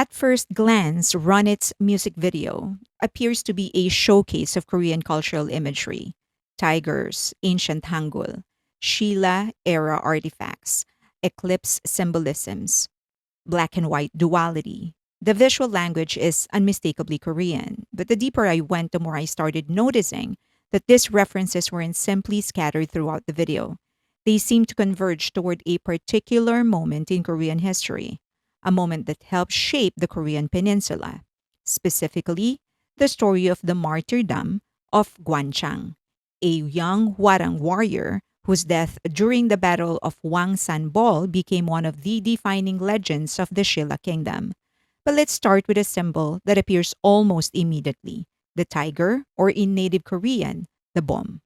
At first glance, Run It's music video appears to be a showcase of Korean cultural imagery, tigers, ancient Hangul, Shilla era artifacts, eclipse symbolisms, black and white duality. The visual language is unmistakably Korean, but the deeper I went, the more I started noticing that these references weren't simply scattered throughout the video. They seemed to converge toward a particular moment in Korean history, a moment that helped shape the Korean peninsula, specifically the story of the martyrdom of Gwangchang, a young Hwarang warrior whose death during the Battle of Hwangsanbeol became one of the defining legends of the Shilla Kingdom. But let's start with a symbol that appears almost immediately: the tiger, or in native Korean, the bomb.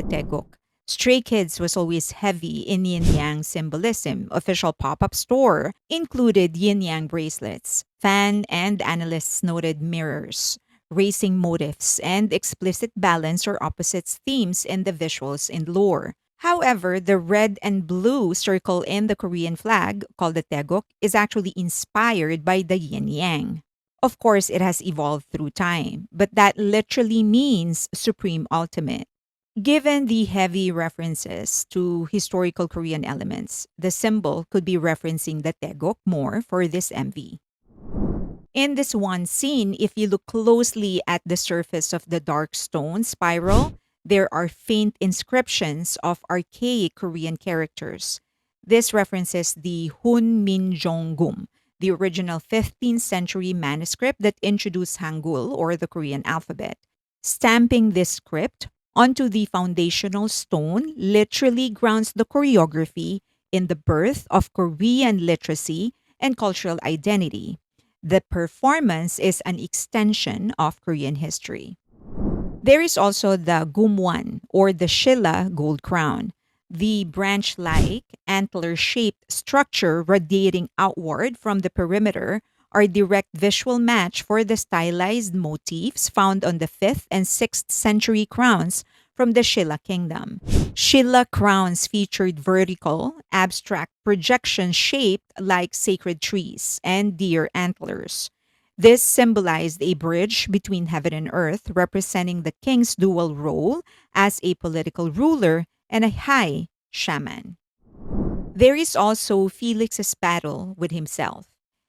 Tegok. Stray Kids was always heavy in yin yang symbolism. Official pop up store included yin yang bracelets. Fan and analysts noted mirrors, racing motifs, and explicit balance or opposites themes in the visuals and lore. However, the red and blue circle in the Korean flag, called the Tegok, is actually inspired by the yin yang. Of course, it has evolved through time, but that literally means supreme ultimate. Given the heavy references to historical Korean elements, the symbol could be referencing the Tegok more for this MV. In this one scene, if you look closely at the surface of the dark stone spiral, there are faint inscriptions of archaic Korean characters. This references the Hun Min Gum, the original 15th century manuscript that introduced Hangul, or the Korean alphabet. Stamping this script onto the foundational stone literally grounds the choreography in the birth of Korean literacy and cultural identity. The performance is an extension of Korean history. There is also the Gumwan, or the Shilla gold crown, the branch like, antler shaped structure radiating outward from the perimeter are a direct visual match for the stylized motifs found on the 5th and 6th century crowns from the Shilla Kingdom. Shilla crowns featured vertical, abstract projections shaped like sacred trees and deer antlers. This symbolized a bridge between heaven and earth, representing the king's dual role as a political ruler and a high shaman. There is also Felix's battle with himself.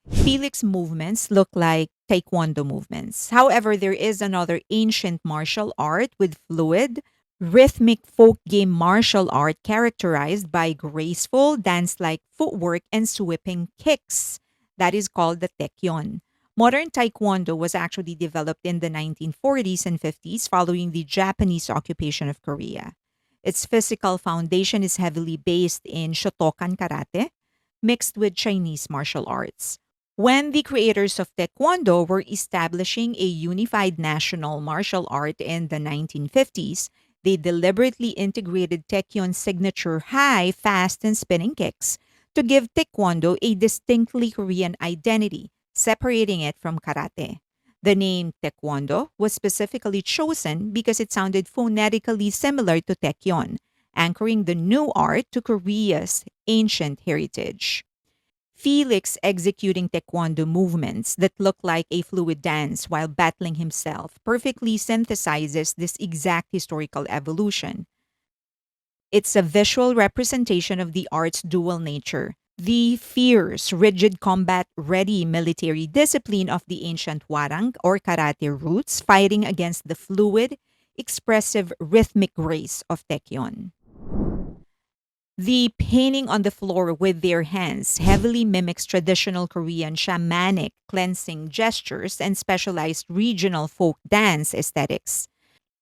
Felix movements look like Taekwondo movements. However, there is another ancient martial art with fluid, rhythmic folk game martial art characterized by graceful dance like footwork and sweeping kicks. That is called the Taekkyon. Modern Taekwondo was actually developed in the 1940s and 50s following the Japanese occupation of Korea. Its physical foundation is heavily based in Shotokan karate, mixed with Chinese martial arts. When the creators of Taekwondo were establishing a unified national martial art in the 1950s, they deliberately integrated Taekyon's signature high, fast, and spinning kicks to give Taekwondo a distinctly Korean identity, separating it from karate. The name Taekwondo was specifically chosen because it sounded phonetically similar to Taekyon, anchoring the new art to Korea's ancient heritage. Felix executing taekwondo movements that look like a fluid dance while battling himself perfectly synthesizes this exact historical evolution. It's a visual representation of the art's dual nature, the fierce, rigid combat ready military discipline of the ancient Hwarang or karate roots fighting against the fluid, expressive, rhythmic grace of Taekyon. The painting on the floor with their hands heavily mimics traditional Korean shamanic cleansing gestures and specialized regional folk dance aesthetics.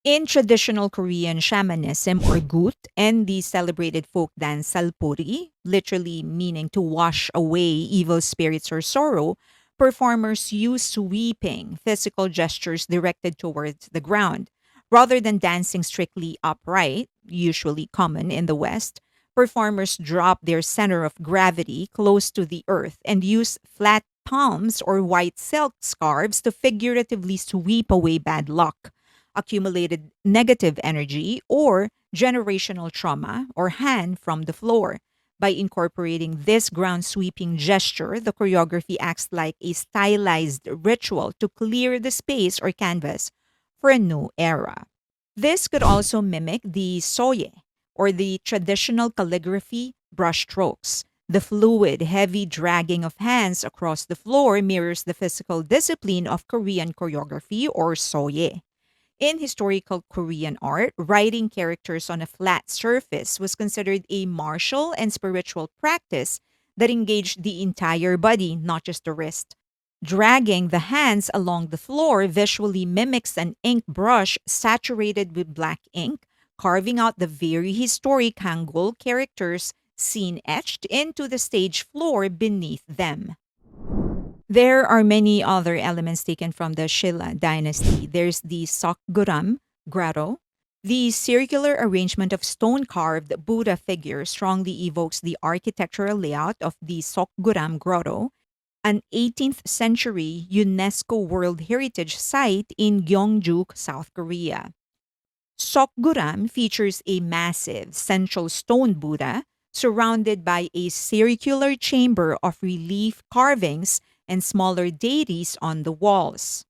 In traditional Korean shamanism or gut and the celebrated folk dance salpuri, literally meaning to wash away evil spirits or sorrow, performers use sweeping physical gestures directed towards the ground. Rather than dancing strictly upright, usually common in the West, performers drop their center of gravity close to the earth and use flat palms or white silk scarves to figuratively sweep away bad luck, accumulated negative energy, or generational trauma or hand from the floor. By incorporating this ground sweeping gesture, the choreography acts like a stylized ritual to clear the space or canvas for a new era. This could also mimic the soye, or the traditional calligraphy brushstrokes. The fluid, heavy dragging of hands across the floor mirrors the physical discipline of Korean choreography or soye. In historical Korean art, writing characters on a flat surface was considered a martial and spiritual practice that engaged the entire body, not just the wrist. Dragging the hands along the floor visually mimics an ink brush saturated with black ink, carving out the very historic Hangul characters seen etched into the stage floor beneath them. There are many other elements taken from the Shilla dynasty. There's the Sokguram grotto. The circular arrangement of stone carved Buddha figures strongly evokes the architectural layout of the Sokguram grotto, an 18th century UNESCO World Heritage Site in Gyeongju, South Korea. Sokguram features a massive central stone Buddha surrounded by a circular chamber of relief carvings and smaller deities on the walls.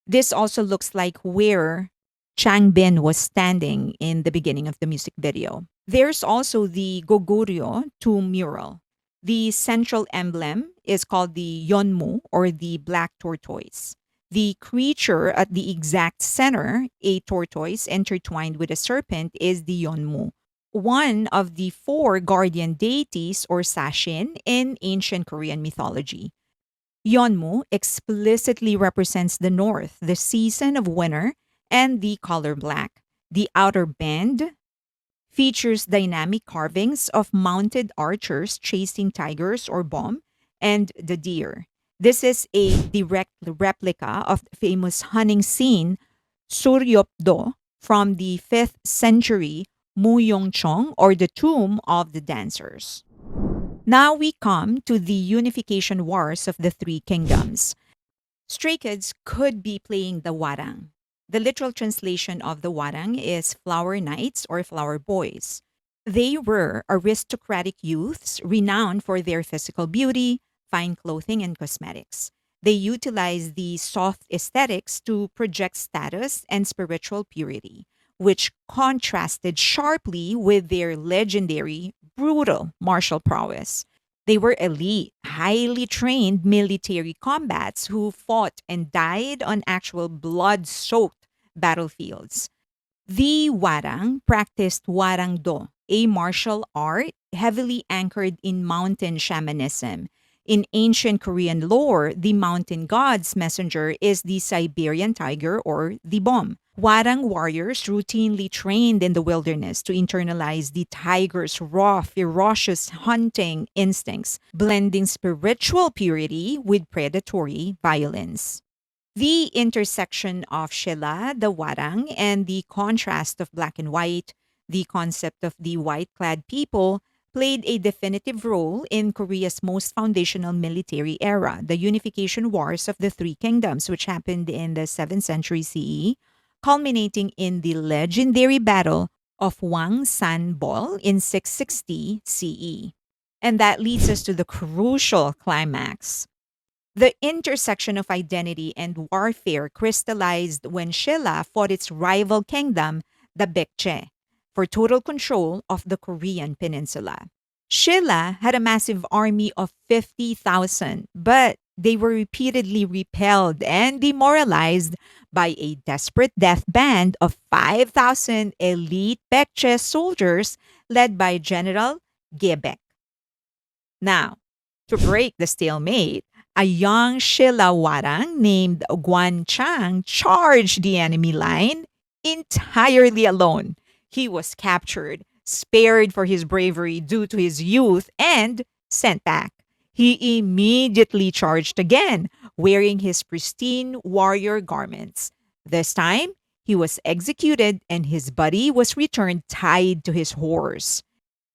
This also looks like where Changbin was standing in the beginning of the music video. There's also the Goguryeo tomb mural. The central emblem is called the Yonmu, or the black tortoise. The creature at the exact center, a tortoise intertwined with a serpent, is the Yonmu, one of the four guardian deities or sashin in ancient Korean mythology. Yonmu explicitly represents the north, the season of winter, and the color black. The outer band features dynamic carvings of mounted archers chasing tigers or bomb and the deer. This is a direct replica of the famous hunting scene Suryopdo from the 5th century Muyongchong, or the tomb of the dancers. Now we come to the unification wars of the three kingdoms. Stray Kids could be playing the Hwarang. The literal translation of the Hwarang is flower knights or flower boys. They were aristocratic youths renowned for their physical beauty, fine clothing, and cosmetics. They utilized the soft aesthetics to project status and spiritual purity, which contrasted sharply with their legendary, brutal martial prowess. They were elite, highly trained military combats who fought and died on actual blood soaked battlefields. The Hwarang practiced Hwarangdo, a martial art heavily anchored in mountain shamanism. In ancient Korean lore, the mountain god's messenger is the Siberian tiger or the bomb. Hwarang warriors routinely trained in the wilderness to internalize the tiger's raw, ferocious hunting instincts, blending spiritual purity with predatory violence. The intersection of Shilla, the Hwarang, and the contrast of black and white, the concept of the white clad people, played a definitive role in Korea's most foundational military era, the unification wars of the three kingdoms, which happened in the 7th century CE, culminating in the legendary Battle of Hwangsanbeol in 660 CE. And that leads us to the crucial climax. The intersection of identity and warfare crystallized when Shilla fought its rival kingdom, the Baekje, for total control of the Korean peninsula. Shilla had a massive army of 50,000, but they were repeatedly repelled and demoralized by a desperate death band of 5,000 elite Baekje soldiers led by General Gebek. Now, to break the stalemate, a young Shilla Hwarang named Gwangchang charged the enemy line entirely alone. He was captured, spared for his bravery due to his youth, and sent back. He immediately charged again, wearing his pristine warrior garments. This time, he was executed and his body was returned tied to his horse.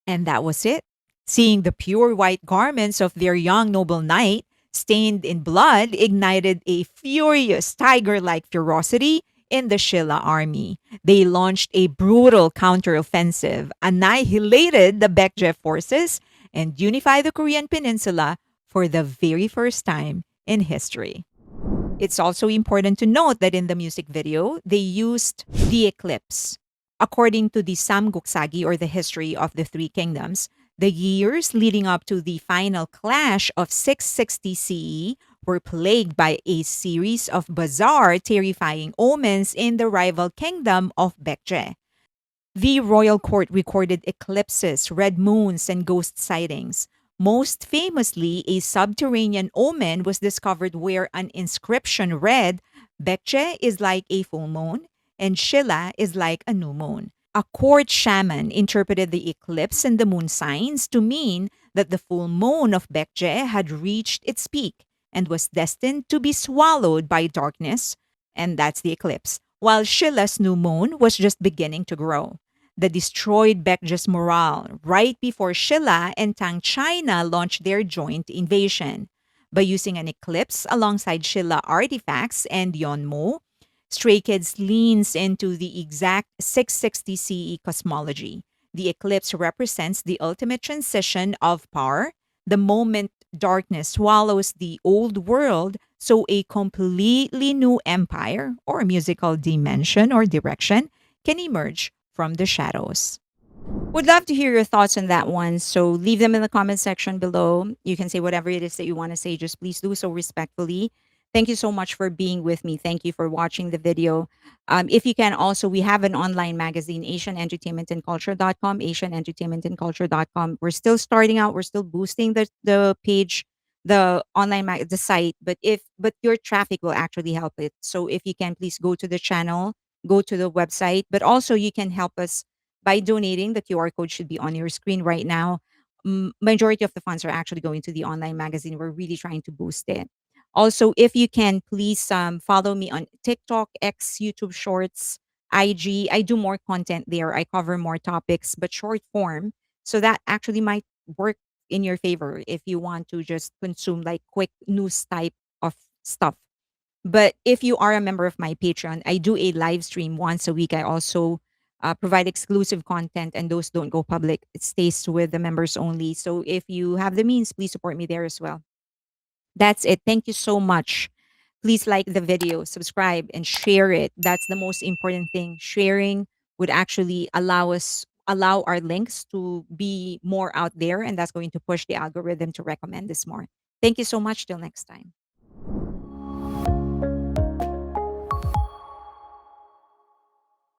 And that was it. Seeing the pure white garments of their young noble knight, Stained in Blood ignited a furious tiger like ferocity in the Shilla army. They launched a brutal counteroffensive, annihilated the Baekje forces, and unified the Korean peninsula for the very first time in history. It's also important to note that in the music video, they used the eclipse. According to the Samguksagi, or the history of the three kingdoms, the years leading up to the final clash of 660 CE were plagued by a series of bizarre, terrifying omens in the rival kingdom of Baekje. The royal court recorded eclipses, red moons, and ghost sightings. Most famously, a subterranean omen was discovered where an inscription read, Bekche is like a full moon, and Shilla is like a new moon. A court shaman interpreted the eclipse and the moon signs to mean that the full moon of Bekje had reached its peak and was destined to be swallowed by darkness, and that's the eclipse, while Shilla's new moon was just beginning to grow. The destroyed Bekje's morale right before Shilla and Tang China launched their joint invasion. By using an eclipse alongside Shilla artifacts and Yonmo, Stray Kids leans into the exact 660 CE cosmology. The eclipse represents the ultimate transition of power, the moment darkness swallows the old world, so a completely new empire or musical dimension or direction can emerge from the shadows. Would love to hear your thoughts on that one. So leave them in the comment section below. You can say whatever it is that you want to say. Just please do so respectfully. Thank you so much for being with me. Thank you for watching the video. If you can also, we have an online magazine, asianentertainmentandculture.com, asianentertainmentandculture.com. We're still starting out. We're still boosting the page, the the site. But your traffic will actually help it. So if you can, please go to the channel, go to the website. But also you can help us by donating. The QR code should be on your screen right now. Majority of the funds are actually going to the online magazine. We're really trying to boost it. Also, if you can, please follow me on TikTok, X, YouTube Shorts, IG. I do more content there. I cover more topics, but short form. So that actually might work in your favor if you want to just consume like quick news type of stuff. But if you are a member of my Patreon, I do a live stream once a week. I also provide exclusive content, and those don't go public. It stays with the members only. So if you have the means, please support me there as well. That's it. Thank you so much. Please like the video, subscribe, and share it. That's the most important thing. Sharing would actually allow our links to be more out there, and that's going to push the algorithm to recommend this more. Thank you so much. Till next time.